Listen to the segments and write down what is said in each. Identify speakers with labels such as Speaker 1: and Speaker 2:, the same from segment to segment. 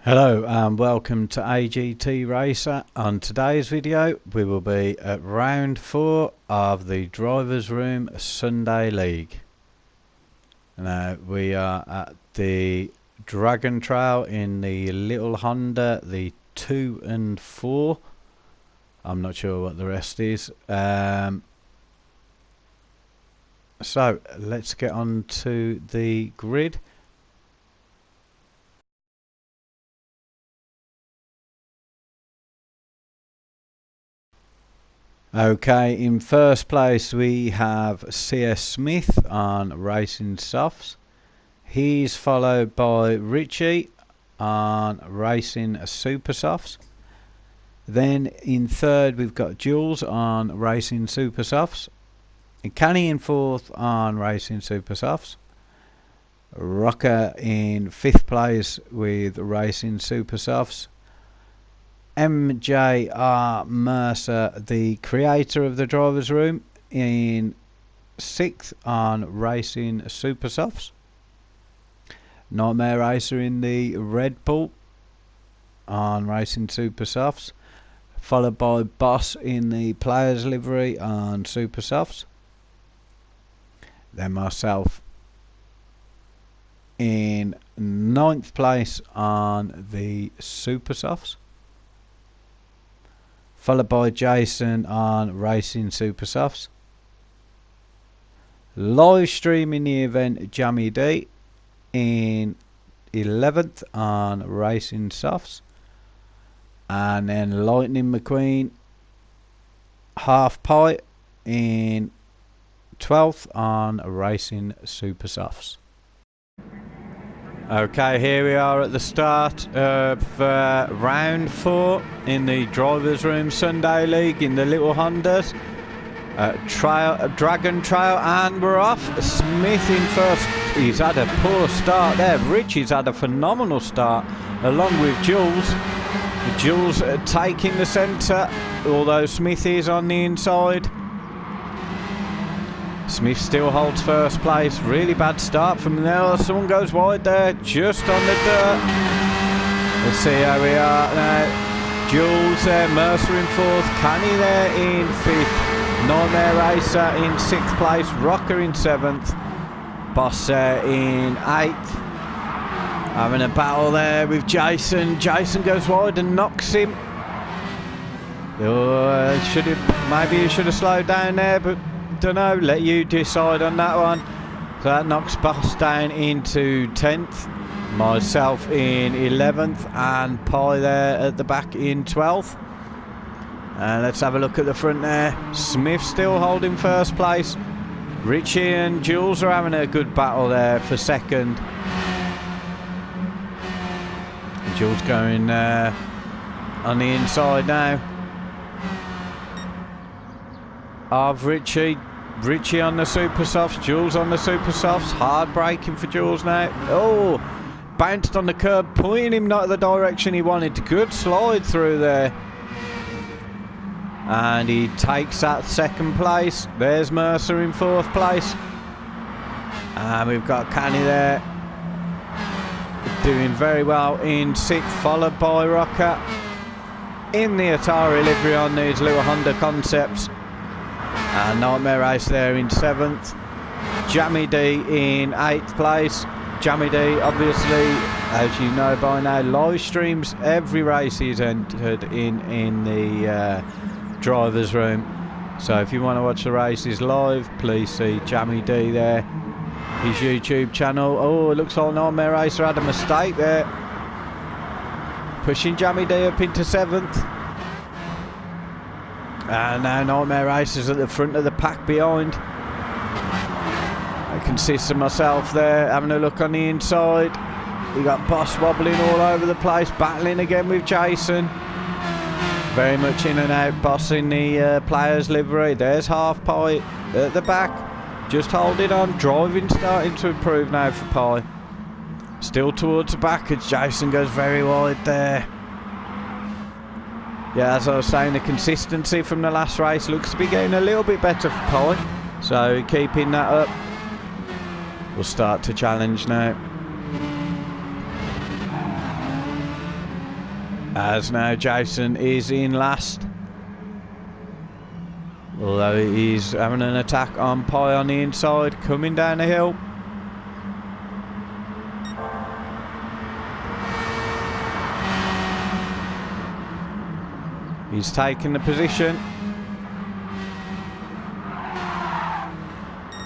Speaker 1: Hello and welcome to AGT Racer. On today's video we will be at round 4 of the Drivers Room Sunday League. Now we are at the Dragon Trail in the little Honda, the 2 and 4. I'm not sure what the rest is. So let's get on to the grid. Okay, in first place we have CS Smith on Racing Softs. He's followed by Richie on Racing Super Softs. Then in third we've got Jules on Racing Super Softs. Kenny in fourth on Racing Super Softs. Rocker in fifth place with Racing Super Softs. MJR Mercer, the creator of the Drivers Room, in 6th on Racing Super Softs. Nightmare Racer in the Red Bull on Racing Super Softs, followed by Boss in the Players Livery on Super Softs. Then myself in 9th place on the Super Softs, followed by Jason on Racing Super Softs. Live streaming the event, Jammy D in 11th on Racing Softs. And then Lightning McQueen Half Pie in 12th on Racing Super Softs. Okay, here we are at the start of round 4 in the Drivers Room Sunday League in the little Hondas. Dragon Trail, and we're off. Smith in first. He's had a poor start there. Richie's had a phenomenal start along with Jules. Jules taking the centre, although Smith is on the inside. Smith still holds first place. Really bad start from there. Someone goes wide there, just on the dirt. Let's see how we are now. Jules there, Mercer in 4th, Kenny there in 5th, Nightmare Racer in 6th place, Rocker in 7th, Boss there in 8th. Having a battle there with Jason. Jason goes wide and knocks him. Maybe he should have slowed down there, but don't know, let you decide on that one. So that knocks Boss down into 10th, myself in 11th, and Pie there at the back in 12th. And let's have a look at the front there. Smith still holding first place. Richie and Jules are having a good battle there for second. Jules going on the inside now of Richie. Richie on the Super Softs, Jules on the Super Softs. Hard braking for Jules now. Oh, bounced on the curb, pointing him not the direction he wanted. Good slide through there. And he takes that second place. There's Mercer in 4th place. And we've got Kenny there doing very well in 6th, followed by Rocker in the Atari livery on these little Honda Concepts. And Nightmare Race there in 7th. Jammy D in 8th place. Jammy D, obviously, as you know by now, live streams every race he's entered in the Drivers Room. So if you want to watch the races live, please see Jammy D there, his YouTube channel. Oh, it looks like Nightmare Racer had a mistake there, pushing Jammy D up into 7th. And now Nightmare Racer's at the front of the pack behind. I can see some myself there, having a look on the inside. You got Boss wobbling all over the place, battling again with Jason. Very much in and out, Boss in the Players Livery. There's Half Pie at the back, just holding on. Driving starting to improve now for Pie. Still towards the back as Jason goes very wide there. Yeah, as I was saying, the consistency from the last race looks to be getting a little bit better for Pie. So keeping that up. We'll start to challenge now. As now Jason is in last. Although he's having an attack on Pie on the inside, coming down the hill. He's taken the position.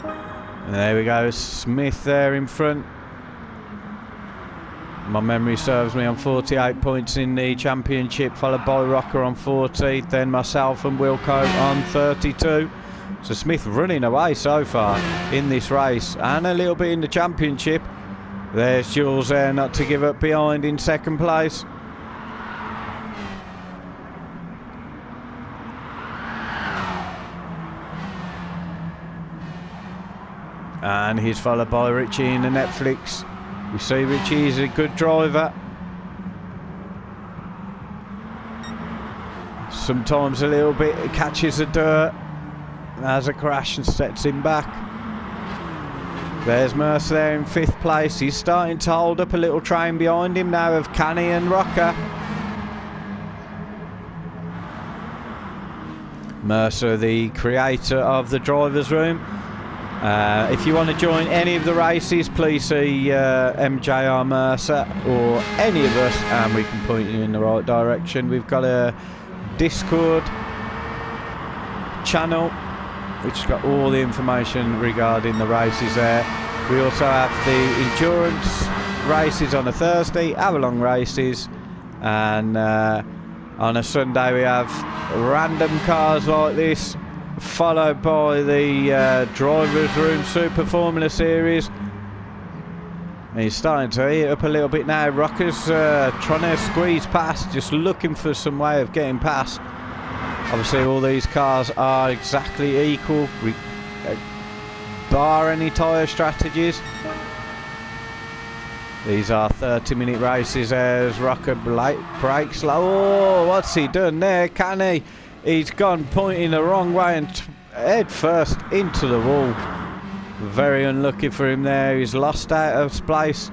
Speaker 1: And there we go, Smith there in front. My memory serves me on 48 points in the championship, followed by Rocker on 40, then myself and Wilco on 32. So Smith running away so far in this race and a little bit in the championship. There's Jules there, not to give up behind in second place. And he's followed by Richie in the Netflix. We see Richie is a good driver. Sometimes a little bit, it catches the dirt, has a crash and sets him back. There's Mercer there in 5th place. He's starting to hold up a little train behind him now of Canny and Rocker. Mercer, the creator of the driver's room. If you want to join any of the races, please see MJR Mercer or any of us and we can point you in the right direction. We've got a Discord channel which has got all the information regarding the races there. We also have the endurance races on a Thursday, hour-long races, and on a Sunday we have random cars like this, followed by the Drivers Room Super Formula Series. And he's starting to heat up a little bit now. Rocker's trying to squeeze past, just looking for some way of getting past. Obviously all these cars are exactly equal, bar any tyre strategies. These are 30-minute races as Rocker brakes low. Oh, what's he done there, can he? He's gone pointing the wrong way and head first into the wall. Very unlucky for him there. He's lost out of space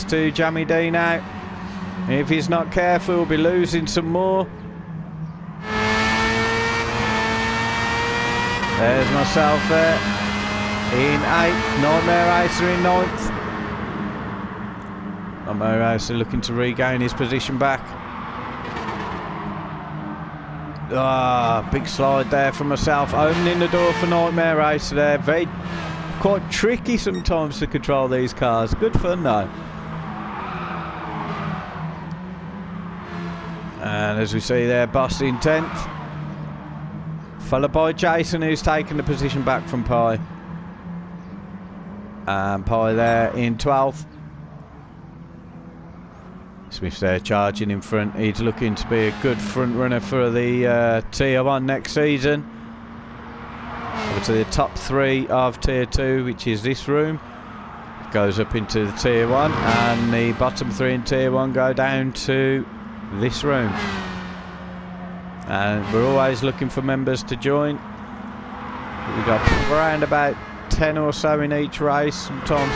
Speaker 1: to Jammy D now. If he's not careful, he'll be losing some more. There's myself there in 8th. Nightmare Racer in 9th. Nightmare Racer looking to regain his position back. Ah, big slide there from myself, opening the door for Nightmare Racer there. Very quite tricky sometimes to control these cars. Good fun though. And as we see there, Boss in 10th, followed by Jason, who's taken the position back from Pie. And Pie there in 12th. Smith's there charging in front. He's looking to be a good front runner for the Tier 1 next season. Over to the top 3 of Tier 2, which is this room. Goes up into the Tier 1, and the bottom 3 in Tier 1 go down to this room. And we're always looking for members to join. We've got around about 10 or so in each race, sometimes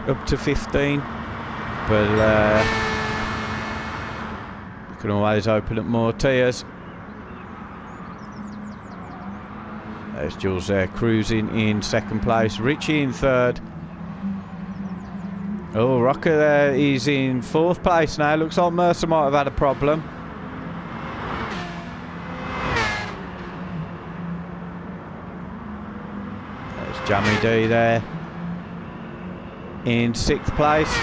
Speaker 1: up to 15. But we can always open up more tiers. There's Jules there cruising in 2nd place. Richie in 3rd. Oh, Rocker there, he's in 4th place now. Looks like Mercer might have had a problem. There's Jammy D there in 6th place.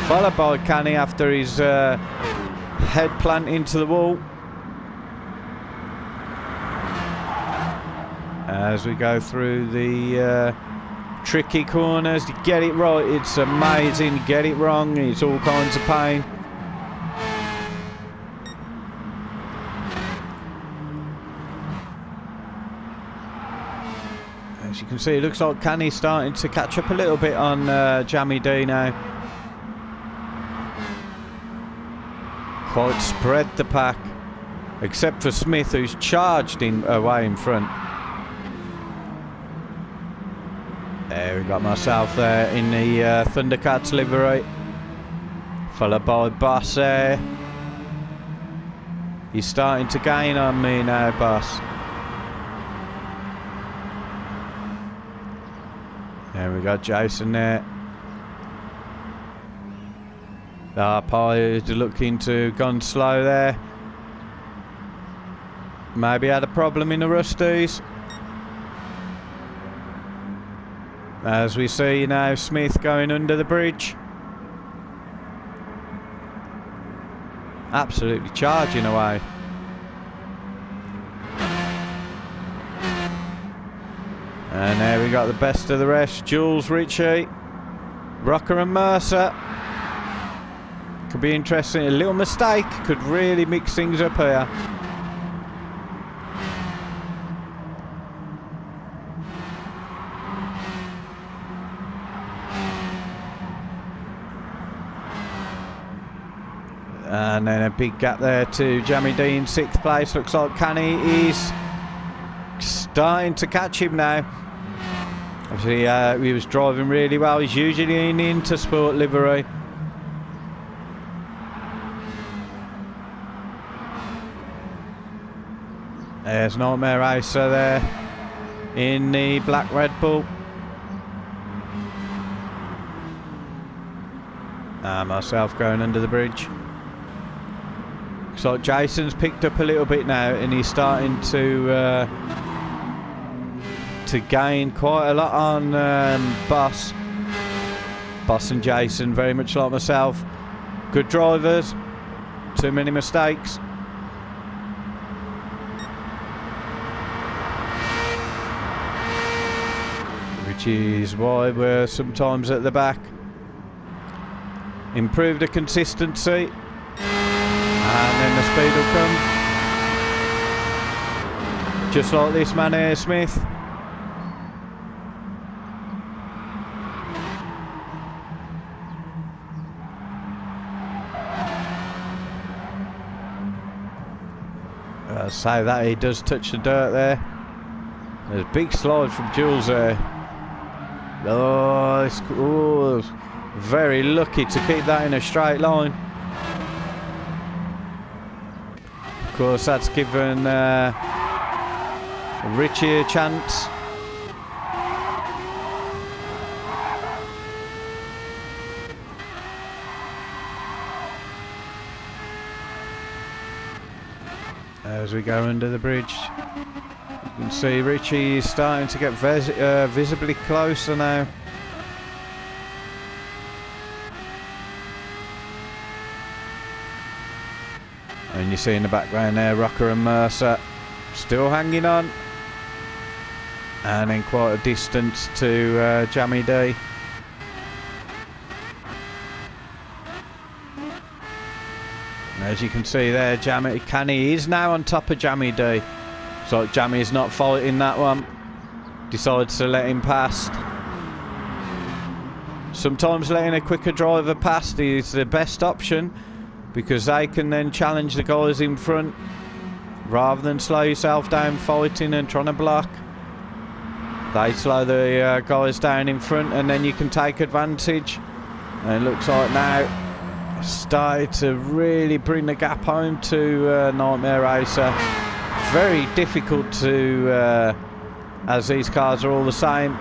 Speaker 1: Followed by Canny after his head plant into the wall. As we go through the tricky corners, you get it right, it's amazing. Get it wrong, it's all kinds of pain. As you can see, it looks like Canny's starting to catch up a little bit on Jammy D now. Quite spread the pack, except for Smith, who's charged away in front. There we got myself there in the Thundercats livery, followed by Boss there. He's starting to gain on me now, boss. There we go, Jason there. Pie is looking to gone slow there. Maybe had a problem in the Rusties. As we see now, Smith going under the bridge. Absolutely charging away. And there we got the best of the rest. Jules, Richie, Rocker and Mercer. Could be interesting. A little mistake could really mix things up here. And then a big gap there to Jamie D in 6th place. Looks like Canny is starting to catch him now. Obviously, he was driving really well. He's usually in the Intersport livery. There's Nightmare Racer there in the black Red Bull. And myself going under the bridge. Looks like Jason's picked up a little bit now, and he's starting to gain quite a lot on Boss and Jason, very much like myself. Good drivers, too many mistakes. Which is why we're sometimes at the back. Improve the consistency, and then the speed will come. Just like this man here, Smith. Say that he does touch the dirt there. There's a big slide from Jules there. Oh, very lucky to keep that in a straight line. Of course, that's given Richie a chance. As we go under the bridge, you can see Richie is starting to get visibly closer now. And you see in the background there, Rocker and Mercer still hanging on. And then quite a distance to Jamie D. As you can see there, Canny is now on top of Jamie D. So Jamie is not fighting that one. Decides to let him past. Sometimes letting a quicker driver past is the best option, because they can then challenge the guys in front rather than slow yourself down fighting and trying to block. They slow the guys down in front, and then you can take advantage. And it looks like now started to really bring the gap home to Nightmare Racer. Very difficult to, as these cars are all the same,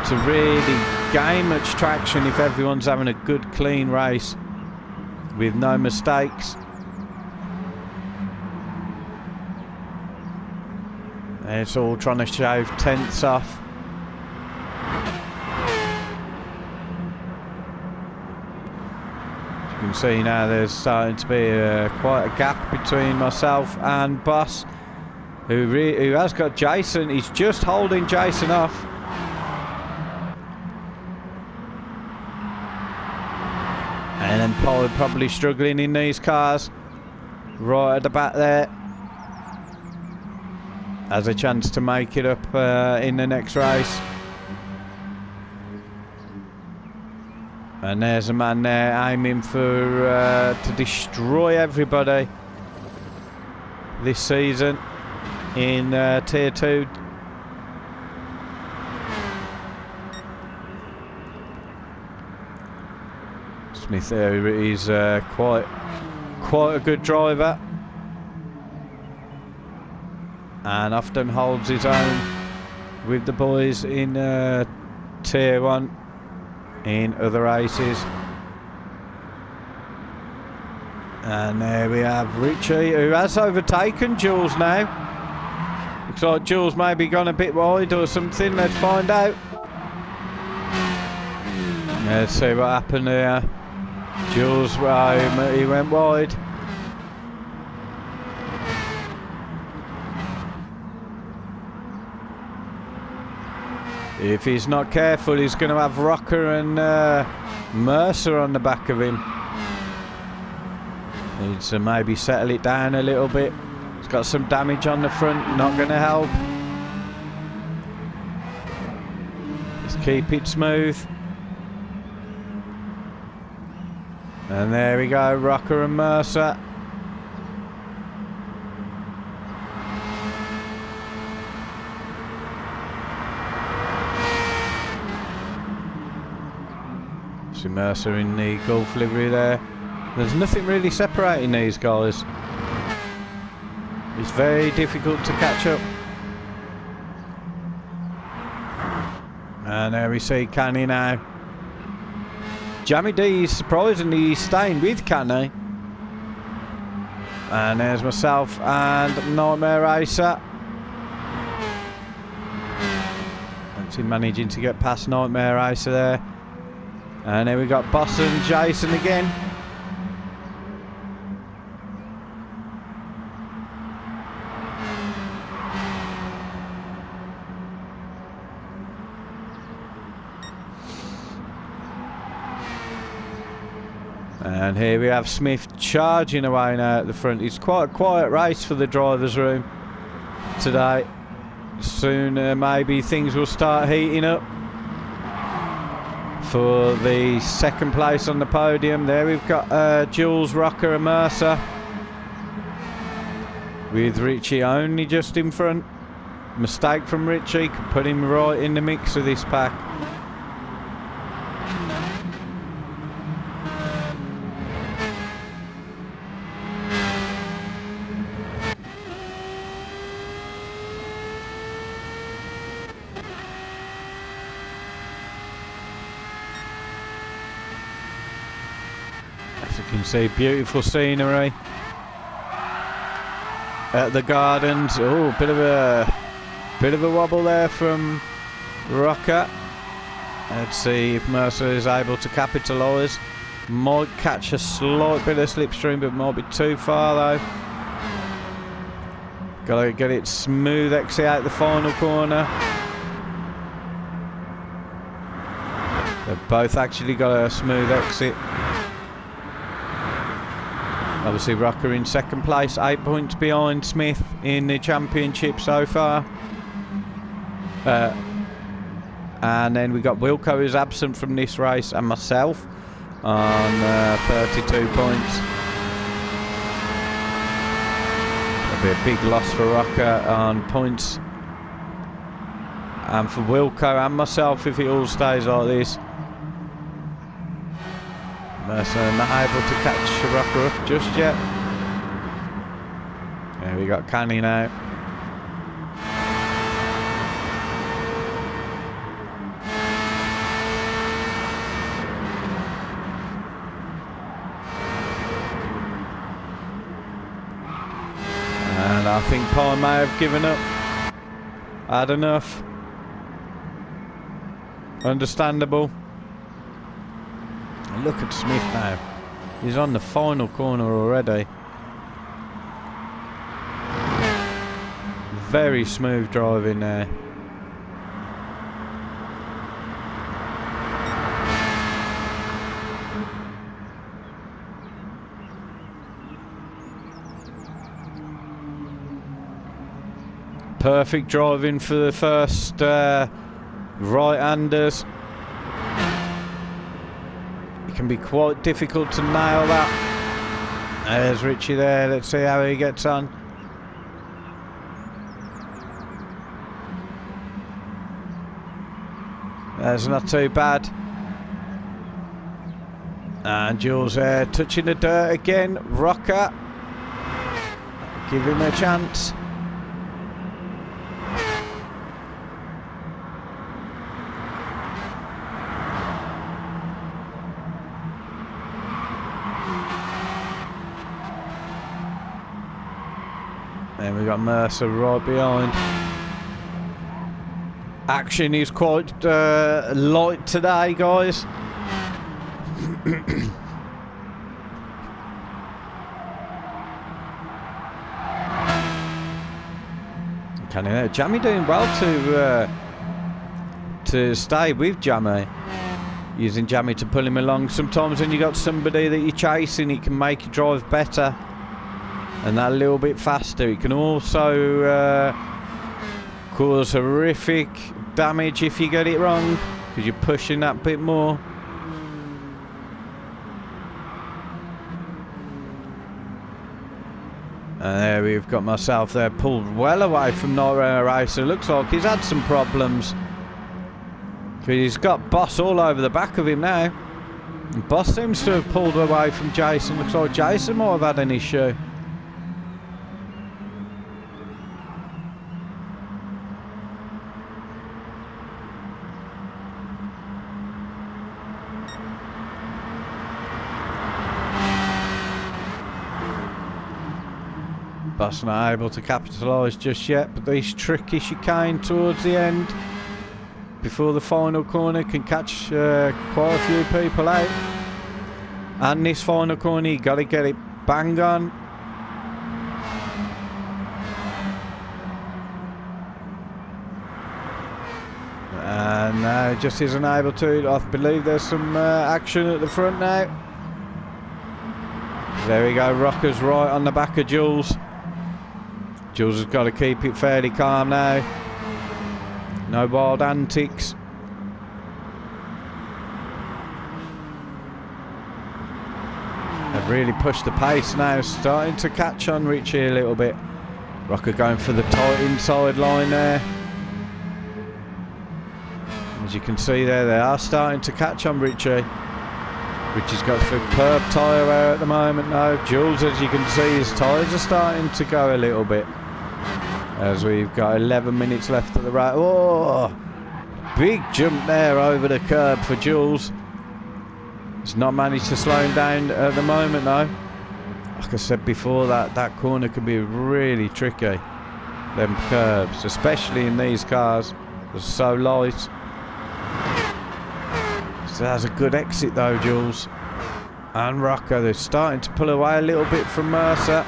Speaker 1: to really gain much traction if everyone's having a good clean race with no mistakes. And it's all trying to shave tenths off. You can see now there's starting to be quite a gap between myself and Boss, who has got Jason. He's just holding Jason off. And then Paul probably struggling in these cars. Right at the back there. Has a chance to make it up in the next race. And there's a man there aiming for to destroy everybody this season in Tier 2. Smith there is quite a good driver. and often holds his own with the boys in Tier 1 in other races. And there we have Richie, who has overtaken Jules now. Looks like Jules maybe gone a bit wide or something. Let's find out. Let's see what happened here. Jules, he went wide. If he's not careful, he's going to have Rocker and Mercer on the back of him. Needs to maybe settle it down a little bit. He's got some damage on the front, not going to help. Just keep it smooth. And there we go, Rocker and Mercer. See Mercer in the Gulf livery there. There's nothing really separating these guys. It's very difficult to catch up. And there we see Canny now. Jammy D is surprisingly staying with Canny. And there's myself and Nightmare Racer. That's him managing to get past Nightmare Racer there. And then we got Boss and Jason again. And here we have Smith charging away now at the front. It's quite a quiet race for the driver's room today. Soon maybe things will start heating up for the second place on the podium. There we've got Jules, Rocker and Mercer, with Richie only just in front. Mistake from Richie could put him right in the mix of this pack. As you can see, beautiful scenery at the Gardens. Oh, bit of a wobble there from Rocker. Let's see if Mercer is able to capitalise. Might catch a slight bit of slipstream, but might be too far though. Got to get it smooth exit out the final corner. They've both actually got a smooth exit. Obviously Rocker in second place, 8 points behind Smith in the championship so far. And then we got Wilco, who's absent from this race, and myself on 32 points. That'll be a big loss for Rocker on points, and for Wilco and myself if it all stays like this. Mercer not able to catch Rocker up just yet. Yeah, we got Canny now. And I think Pye may have given up. Had enough. Understandable. Look at Smith now. He's on the final corner already. Very smooth driving there. Perfect driving for the first right-handers. It can be quite difficult to nail that. There's Richie there. Let's see how he gets on. That's not too bad. And Jules there touching the dirt again. Rocker. Give him a chance. And we've got Mercer right behind. Action is quite light today, guys. Jammy doing well to stay with Jammy. Using Jammy to pull him along. Sometimes when you got somebody that you're chasing, it can make you drive better and that a little bit faster. It can also cause horrific damage if you get it wrong, because you're pushing that bit more. And there we've got myself there, pulled well away from Nightmare Racer. Looks like he's had some problems. He's got Boss all over the back of him now. And Boss seems to have pulled away from Jason. Looks like Jason might have had an issue. Boss not able to capitalise just yet, but these tricky chicane towards the end before the final corner can catch quite a few people out. And this final corner, you got to get it bang on. And now just isn't able to. I believe there's some action at the front now. There we go, Rocker's right on the back of Jules. Jules has got to keep it fairly calm now. No wild antics. They've really pushed the pace now, starting to catch on Richie a little bit. Rocker going for the tight inside line there. As you can see there, they are starting to catch on Richie. Richie's got a superb tyre wear at the moment now. Jules, as you can see, his tyres are starting to go a little bit. As we've got 11 minutes left of the race. Oh, big jump there over the curb for Jules. He's not managed to slow him down at the moment though. Like I said before, that corner can be really tricky. Them curbs, especially in these cars, they're so light. So that's a good exit though, Jules. And Rocco, they're starting to pull away a little bit from Mercer.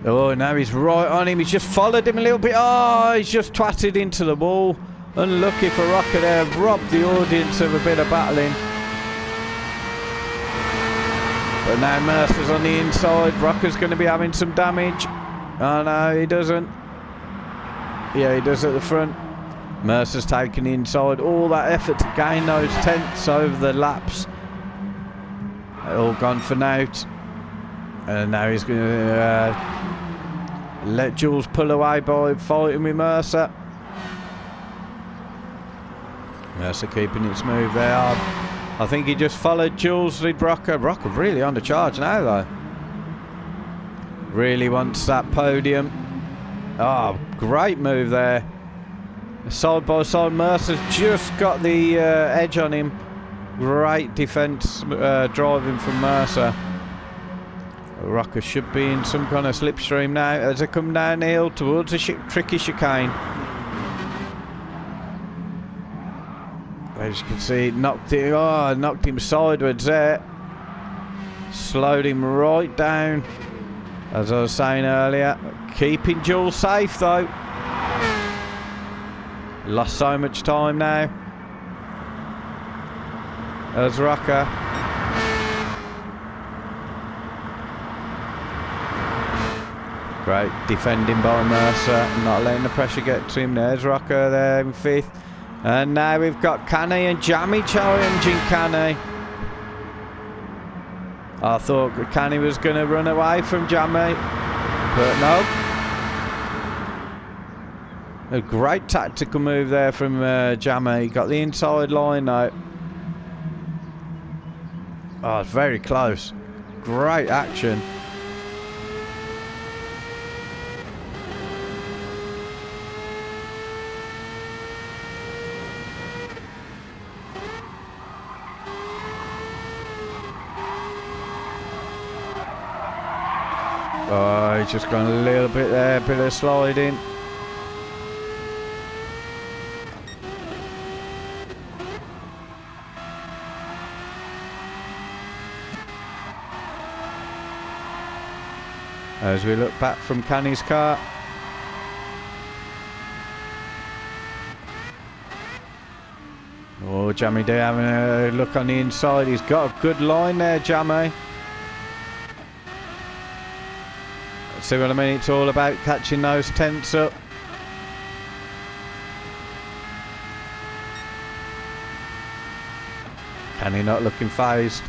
Speaker 1: Oh, now he's right on him. He's just followed him a little bit. Oh, he's just twatted into the wall. Unlucky for Rocker there. Robbed the audience of a bit of battling. But now Mercer's on the inside. Rocker's going to be having some damage. Oh, no, he doesn't. Yeah, he does at the front. Mercer's taking the inside. All that effort to gain those tenths over the laps. They're all gone for naught. And now he's going to let Jules pull away by fighting with Mercer. Mercer keeping it smooth there. I think he just followed Jules, did Rocker. Rocker really on the charge now though. Really wants that podium. Oh, great move there. Side by side, Mercer's just got the edge on him. Great defence driving from Mercer. Rocker should be in some kind of slipstream now as they come down the hill towards the tricky chicane. As you can see, knocked him sideways there. Slowed him right down. As I was saying earlier, keeping Jules safe though. Lost so much time now. As Rocker. Great defending by Mercer, not letting the pressure get to him. There's Rocker there in fifth. And now we've got Canny and Jammy challenging Canny. I thought Canny was going to run away from Jammy, but no. A great tactical move there from Jammy. Got the inside line now. Oh, it's very close. Great action. just gone a little bit there, bit of sliding. As we look back from Canny's car. Oh, Jammy D having a look on the inside. He's got a good line there, Jammy. See what I mean? It's all about catching those tenths up. Canny not looking phased.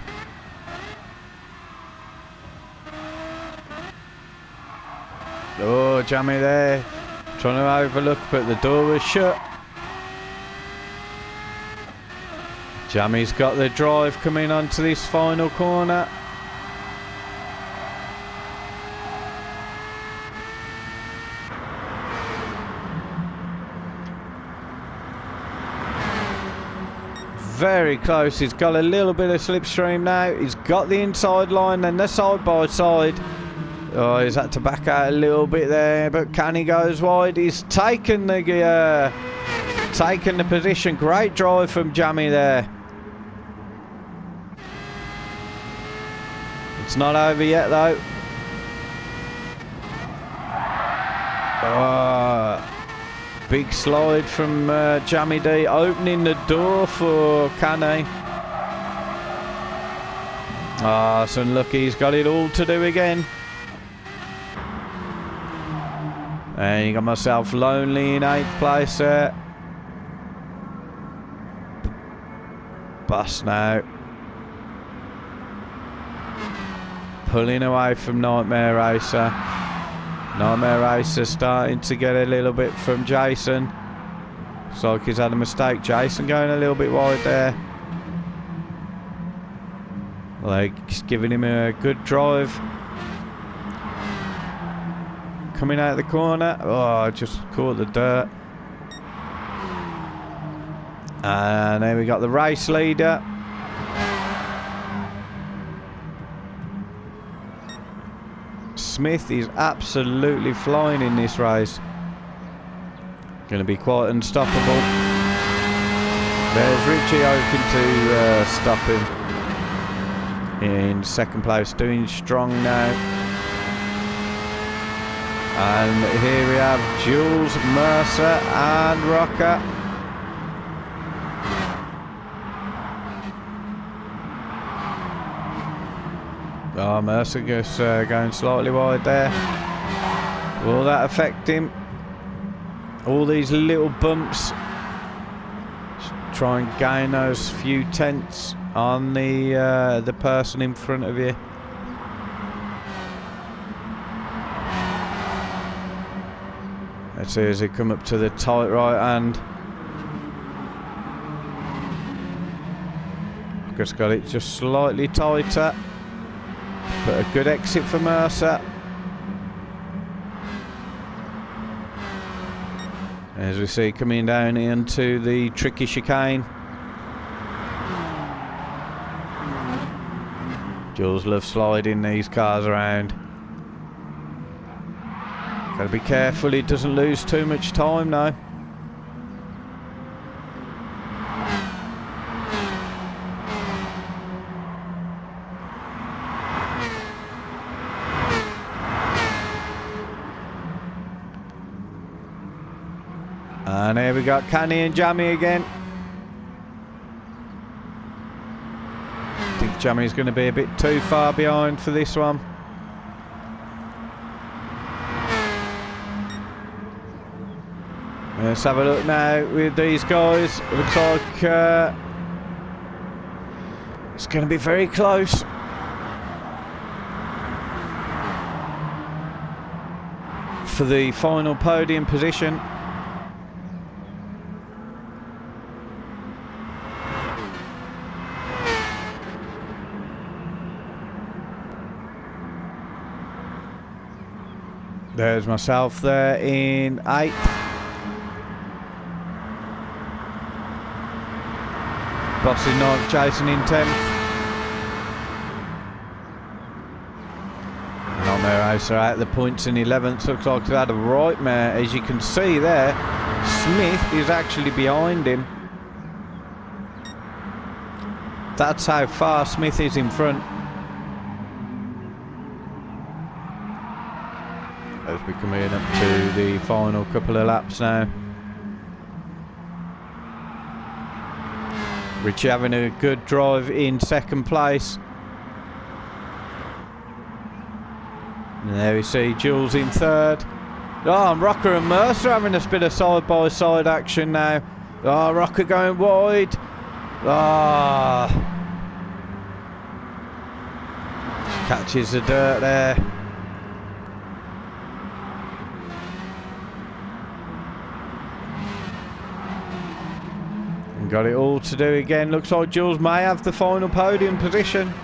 Speaker 1: Oh, Jammy there, trying to overlook, but the door was shut. Jammy's got the drive coming onto this final corner. Very close. He's got a little bit of slipstream now. He's got the inside line and the side by side. Oh, he's had to back out a little bit there, but Canny goes wide. He's taken the position. Great drive from Jammy there. It's not over yet though. Big slide from Jammy D, opening the door for Canny. It's unlucky. He's got it all to do again. And you got myself lonely in 8th place there. Bus now. Pulling away from Nightmare Racer. Nightmare Racer starting to get a little bit from Jason. Looks like he's had a mistake. Jason going a little bit wide there. Like, he's giving him a good drive. Coming out of the corner. Oh, just caught the dirt. And then we got the race leader. Smith is absolutely flying in this race. Going to be quite unstoppable. There's Richie hoping to stop him. In 2nd place, doing strong now. And here we have Jules, Mercer and Rocker. Oh, Mercer just going slightly wide there. Will that affect him? All these little bumps. Just try and gain those few tenths on the person in front of you. Let's see as they come up to the tight right hand. Just got it just slightly tighter. But a good exit for Mercer. As we see coming down into the tricky chicane. Jules loves sliding these cars around. Got to be careful he doesn't lose too much time now. And here we got Canny and Jammy again. I think Jammy's going to be a bit too far behind for this one. Let's have a look now with these guys. It looks like it's going to be very close. For the final podium position. There's myself there in 8th. Boss in 9th, Jason in 10th. And on Nightmare Racer out of the points in 11th. Looks like they had a right mare. As you can see there, Smith is actually behind him. That's how far Smith is in front. As we come in up to the final couple of laps now. Richie having a good drive in second place. And there we see Jules in third. Oh, and Rocker and Mercer having a bit of side-by-side action now. Oh, Rocker going wide. Ah. Catches the dirt there. And got it all to do again. Looks like Jules may have the final podium position.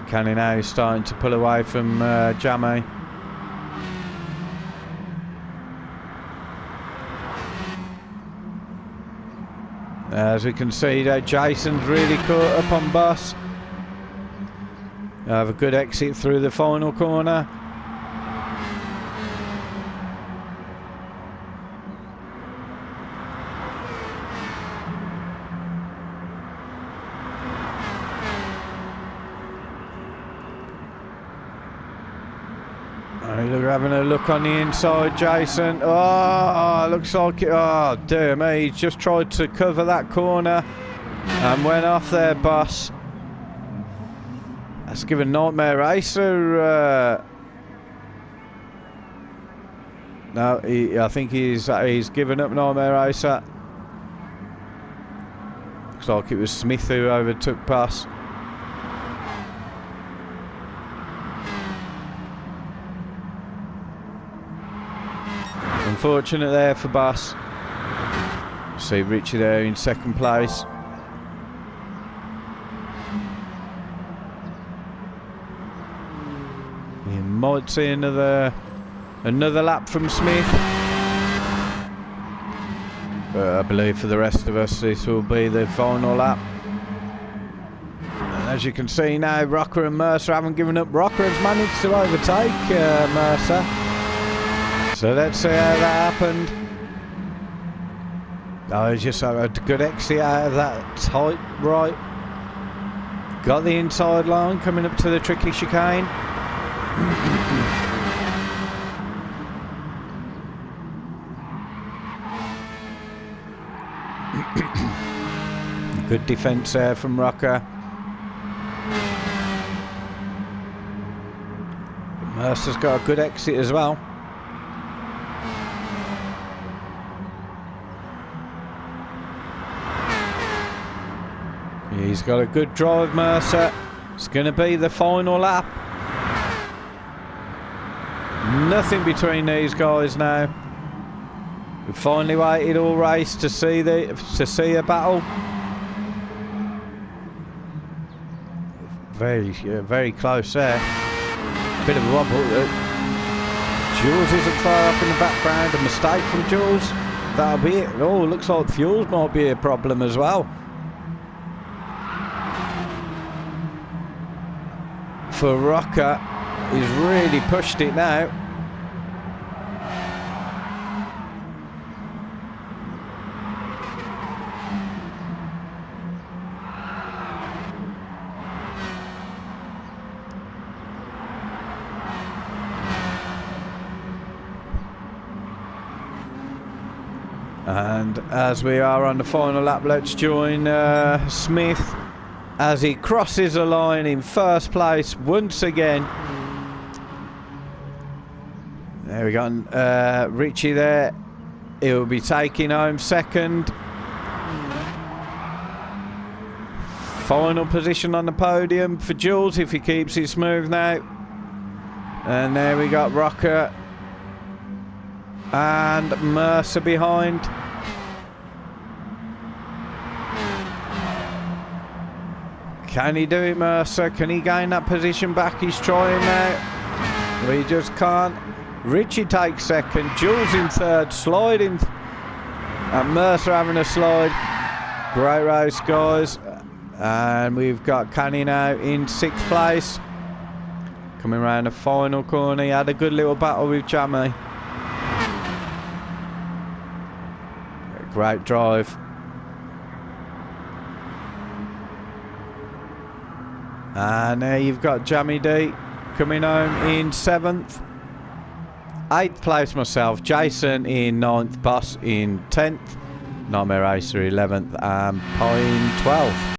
Speaker 1: Canny now is starting to pull away from Jamie. As we can see there, Jason's really caught up on Bus. Have a good exit through the final corner. Having a look on the inside, Jason. Oh, looks like it. Oh, dear me. He's just tried to cover that corner and went off there, Bus. That's given Nightmare Racer. No, I think he's given up Nightmare Racer. Looks like it was Smith who overtook Bus. Unfortunate there for Bus. See Richie there in second place. You might see another lap from Smith. But I believe for the rest of us this will be the final lap. And as you can see now, Rocker and Mercer haven't given up. Rocker has managed to overtake Mercer. So let's see how that happened. Oh, he's just had a good exit out of that tight right. Got the inside line coming up to the tricky chicane. Good defence there from Rocker. Mercer's got a good exit as well. He's got a good drive, Mercer. It's going to be the final lap. Nothing between these guys now. We've finally waited all race to see a battle. Very close there. Bit of a wobble. Jules isn't far up in the background. A mistake from Jules. That'll be it. Oh, looks like fuels might be a problem as well. For Rocker, he's really pushed it now. And as we are on the final lap, let's join Smith as he crosses the line in first place once again. There we go. Richie there. He'll be taking home second. Final position on the podium for Jules if he keeps it smooth now. And there we got Rocker and Mercer behind. Can he do it, Mercer? Can he gain that position back? He's trying now. But he just can't. Richie takes second. Jules in third. Sliding. And Mercer having a slide. Great race, guys. And we've got Canny now in 6th place. Coming around the final corner. He had a good little battle with Jammy. Great drive. And there you've got Jammy D coming home in 7th. 8th place myself. Jason in 9th. Boss in 10th. Nightmare Racer 11th. And Pine 12th.